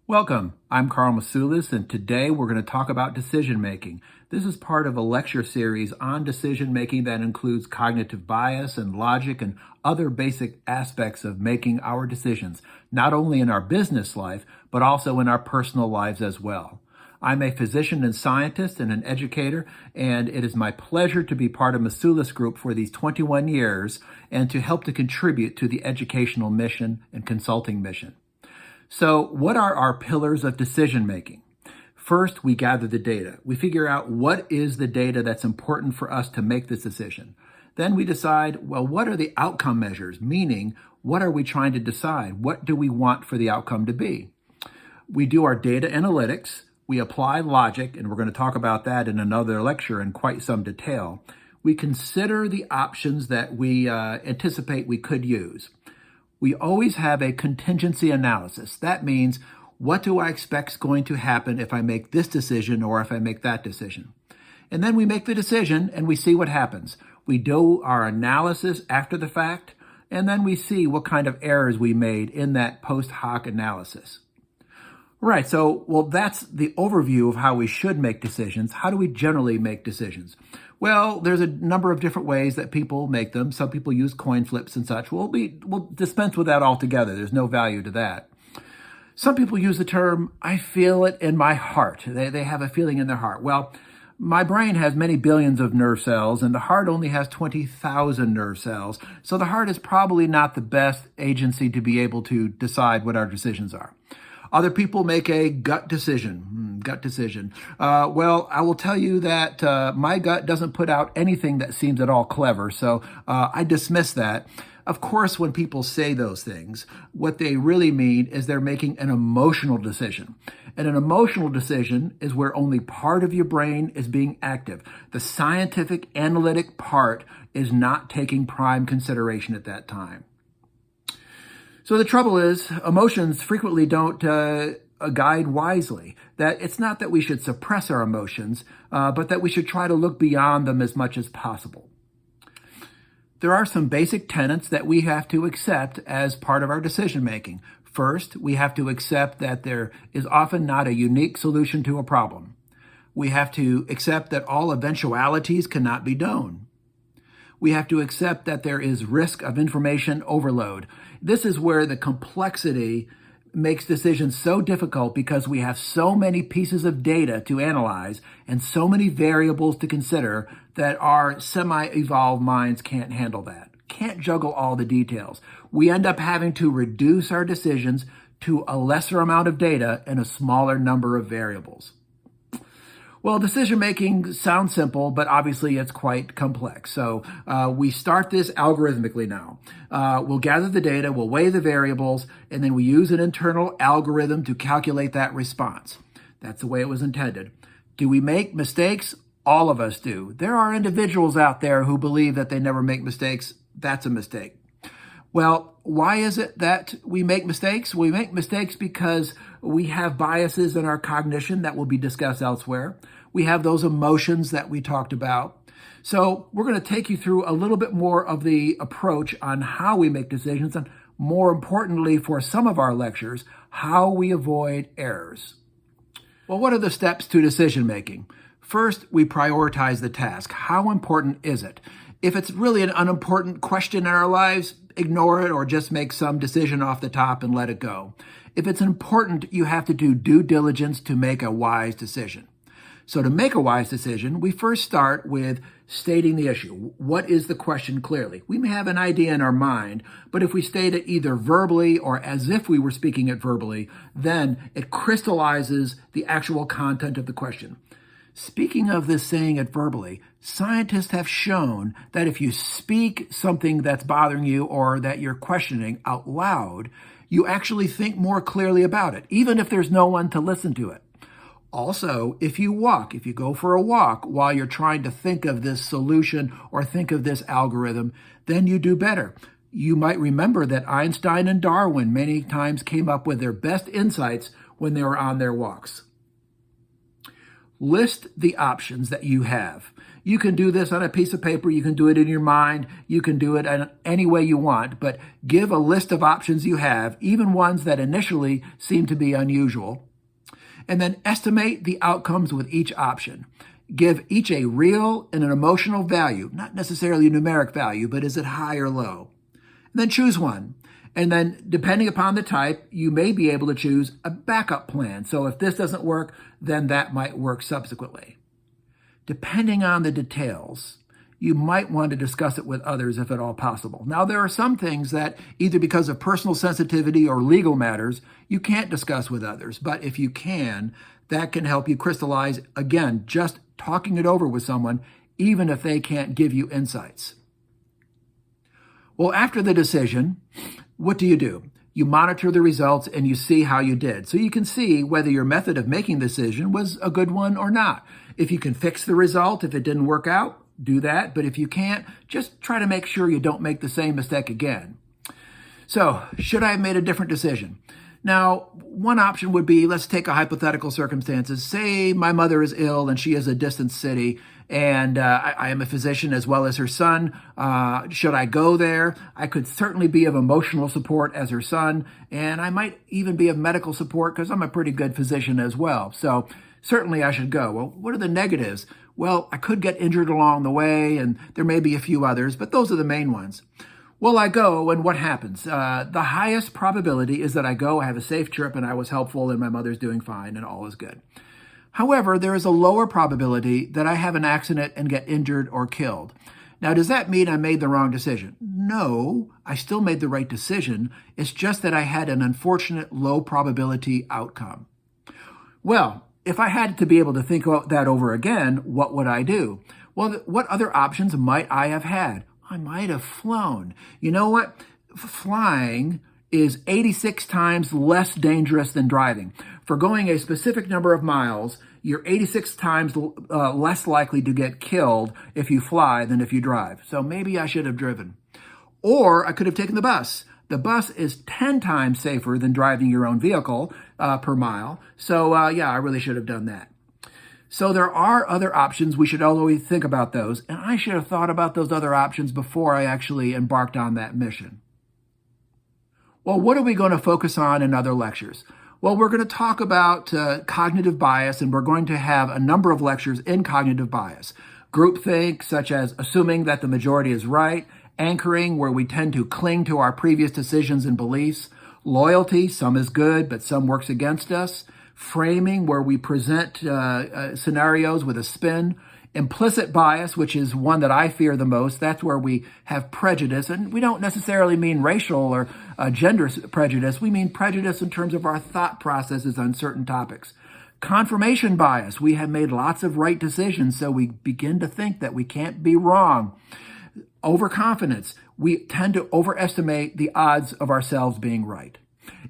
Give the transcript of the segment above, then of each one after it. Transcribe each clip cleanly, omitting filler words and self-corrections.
Welcome. I'm Carl Masulis, and today we're going to talk about decision making. This is part of a lecture series on decision making that includes cognitive bias and logic and other basic aspects of making our decisions, not only in our business life, but also in our personal lives as well. I'm a physician and scientist and an educator, and it is my pleasure to be part of Masulis Group for these 21 years and to help to contribute to the educational mission and consulting mission. So what are our pillars of decision making? First, we gather the data. We figure out what is the data that's important for us to make this decision. Then we decide, well, what are the outcome measures? Meaning, what are we trying to decide? What do we want for the outcome to be? We do our data analytics. We apply logic, and we're going to talk about that in another lecture in quite some detail. We consider the options that we anticipate we could use. We always have a contingency analysis. That means, what do I expect is going to happen if I make this decision or if I make that decision? And then we make the decision and we see what happens. We do our analysis after the fact, and then we see what kind of errors we made in that post hoc analysis. Right, so, that's the overview of how we should make decisions. How do we generally make decisions? Well, there's a number of different ways that people make them. Some people use coin flips and such. We'll dispense with that altogether. There's no value to that. Some people use the term, I feel it in my heart. They have a feeling in their heart. Well, my brain has many billions of nerve cells, and the heart only has 20,000 nerve cells. So the heart is probably not the best agency to be able to decide what our decisions are. Other people make a gut decision. Well, I will tell you that my gut doesn't put out anything that seems at all clever, so I dismiss that. Of course, when people say those things, what they really mean is they're making an emotional decision. And an emotional decision is where only part of your brain is being active. The scientific, analytic part is not taking prime consideration at that time. So the trouble is, emotions frequently don't guide wisely. That it's not that we should suppress our emotions, but that we should try to look beyond them as much as possible. There are some basic tenets that we have to accept as part of our decision making. First, we have to accept that there is often not a unique solution to a problem. We have to accept that all eventualities cannot be known. We have to accept that there is risk of information overload. This is where the complexity makes decisions so difficult because we have so many pieces of data to analyze and so many variables to consider that our semi-evolved minds can't handle that, can't juggle all the details. We end up having to reduce our decisions to a lesser amount of data and a smaller number of variables. Well, decision-making sounds simple, but obviously it's quite complex. So we start this algorithmically now. We'll gather the data, we'll weigh the variables, and then we use an internal algorithm to calculate that response. That's the way it was intended. Do we make mistakes? All of us do. There are individuals out there who believe that they never make mistakes. That's a mistake. Well, why is it that we make mistakes? We make mistakes because we have biases in our cognition that will be discussed elsewhere. We have those emotions that we talked about. So we're going to take you through a little bit more of the approach on how we make decisions, and more importantly for some of our lectures, how we avoid errors. Well, what are the steps to decision making? First, we prioritize the task. How important is it? If it's really an unimportant question in our lives, ignore it or just make some decision off the top and let it go. If it's important, you have to do due diligence to make a wise decision. So to make a wise decision, we first start with stating the issue. What is the question clearly? We may have an idea in our mind, but if we state it either verbally or as if we were speaking it verbally, then it crystallizes the actual content of the question. Speaking of this saying it verbally, scientists have shown that if you speak something that's bothering you or that you're questioning out loud, you actually think more clearly about it, even if there's no one to listen to it. Also, if you go for a walk while you're trying to think of this solution or think of this algorithm, then you do better. You might remember that Einstein and Darwin many times came up with their best insights when they were on their walks. List the options that you have. You can do this on a piece of paper. You can do it in your mind. You can do it in any way you want, but give a list of options you have, even ones that initially seem to be unusual. And then estimate the outcomes with each option. Give each a real and an emotional value, not necessarily a numeric value, but is it high or low? And then choose one. And then depending upon the type, you may be able to choose a backup plan. So if this doesn't work, then that might work subsequently. Depending on the details, you might want to discuss it with others if at all possible. Now, there are some things that either because of personal sensitivity or legal matters, you can't discuss with others. But if you can, that can help you crystallize, again, just talking it over with someone, even if they can't give you insights. Well, after the decision, what do? You monitor the results and you see how you did. So you can see whether your method of making the decision was a good one or not. If you can fix the result, if it didn't work out, do that. But if you can't, just try to make sure you don't make the same mistake again. So, should I have made a different decision? Now, one option would be, let's take a hypothetical circumstances. Say my mother is ill and she is a distant city, and I am a physician as well as her son. Should I go there? I could certainly be of emotional support as her son, and I might even be of medical support because I'm a pretty good physician as well. So certainly I should go. Well, what are the negatives? Well, I could get injured along the way, and there may be a few others, but those are the main ones. Well, I go, and what happens? The highest probability is that I go, I have a safe trip, and I was helpful, and my mother's doing fine, and all is good. However, there is a lower probability that I have an accident and get injured or killed. Now, does that mean I made the wrong decision? No, I still made the right decision. It's just that I had an unfortunate low probability outcome. Well, if I had to be able to think about that over again, what would I do? Well, what other options might I have had? I might have flown. You know what? Flying is 86 times less dangerous than driving. For going a specific number of miles, you're 86 times less likely to get killed if you fly than if you drive. So maybe I should have driven. Or I could have taken the bus. The bus is 10 times safer than driving your own vehicle per mile. So yeah, I really should have done that. So there are other options. We should always think about those. And I should have thought about those other options before I actually embarked on that mission. Well, what are we going to focus on in other lectures? Well, we're going to talk about cognitive bias, and we're going to have a number of lectures in cognitive bias. Groupthink, such as assuming that the majority is right. Anchoring, where we tend to cling to our previous decisions and beliefs. Loyalty, some is good, but some works against us. Framing, where we present scenarios with a spin. Implicit bias, which is one that I fear the most. That's where we have prejudice. And we don't necessarily mean racial or gender prejudice. We mean prejudice in terms of our thought processes on certain topics. Confirmation bias. We have made lots of right decisions, so we begin to think that we can't be wrong. Overconfidence. We tend to overestimate the odds of ourselves being right.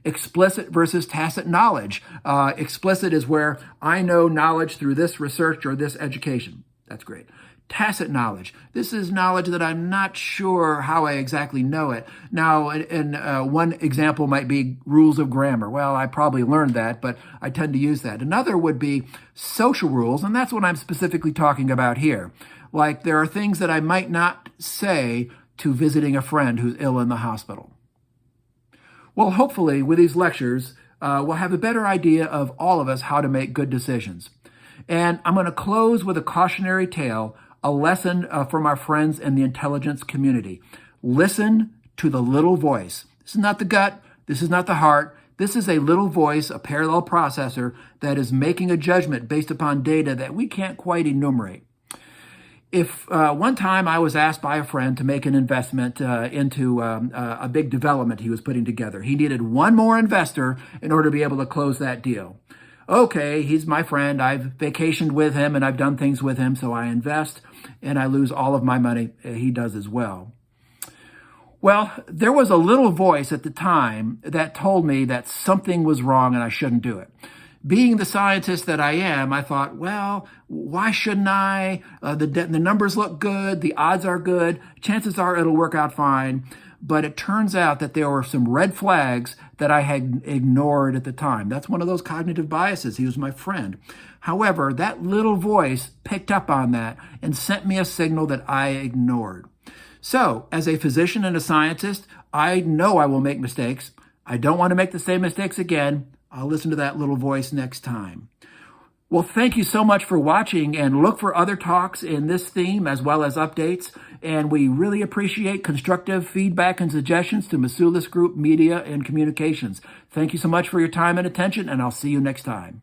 Explicit versus tacit knowledge. Explicit is where I know knowledge through this research or this education. That's great. Tacit knowledge. This is knowledge that I'm not sure how I exactly know it. Now, one example might be rules of grammar. Well, I probably learned that, but I tend to use that. Another would be social rules, and that's what I'm specifically talking about here. Like there are things that I might not say to visiting a friend who's ill in the hospital. Well, hopefully with these lectures, we'll have a better idea of all of us how to make good decisions. And I'm going to close with a cautionary tale, a lesson from our friends in the intelligence community. Listen to the little voice. This is not the gut. This is not the heart. This is a little voice, a parallel processor that is making a judgment based upon data that we can't quite enumerate. If one time I was asked by a friend to make an investment into a big development he was putting together. He needed one more investor in order to be able to close that deal. Okay, he's my friend. I've vacationed with him and I've done things with him, so I invest and I lose all of my money. He does as well. Well, there was a little voice at the time that told me that something was wrong and I shouldn't do it. Being the scientist that I am, I thought, well, why shouldn't I? The numbers look good. The odds are good. Chances are it'll work out fine. but it turns out that there were some red flags that I had ignored at the time. That's one of those cognitive biases. He was my friend. However, that little voice picked up on that and sent me a signal that I ignored. So, as a physician and a scientist, I know I will make mistakes. I don't want to make the same mistakes again. I'll listen to that little voice next time. Well, thank you so much for watching, and look for other talks in this theme as well as updates. And we really appreciate constructive feedback and suggestions to Masulis Group Media and Communications. Thank you so much for your time and attention, and I'll see you next time.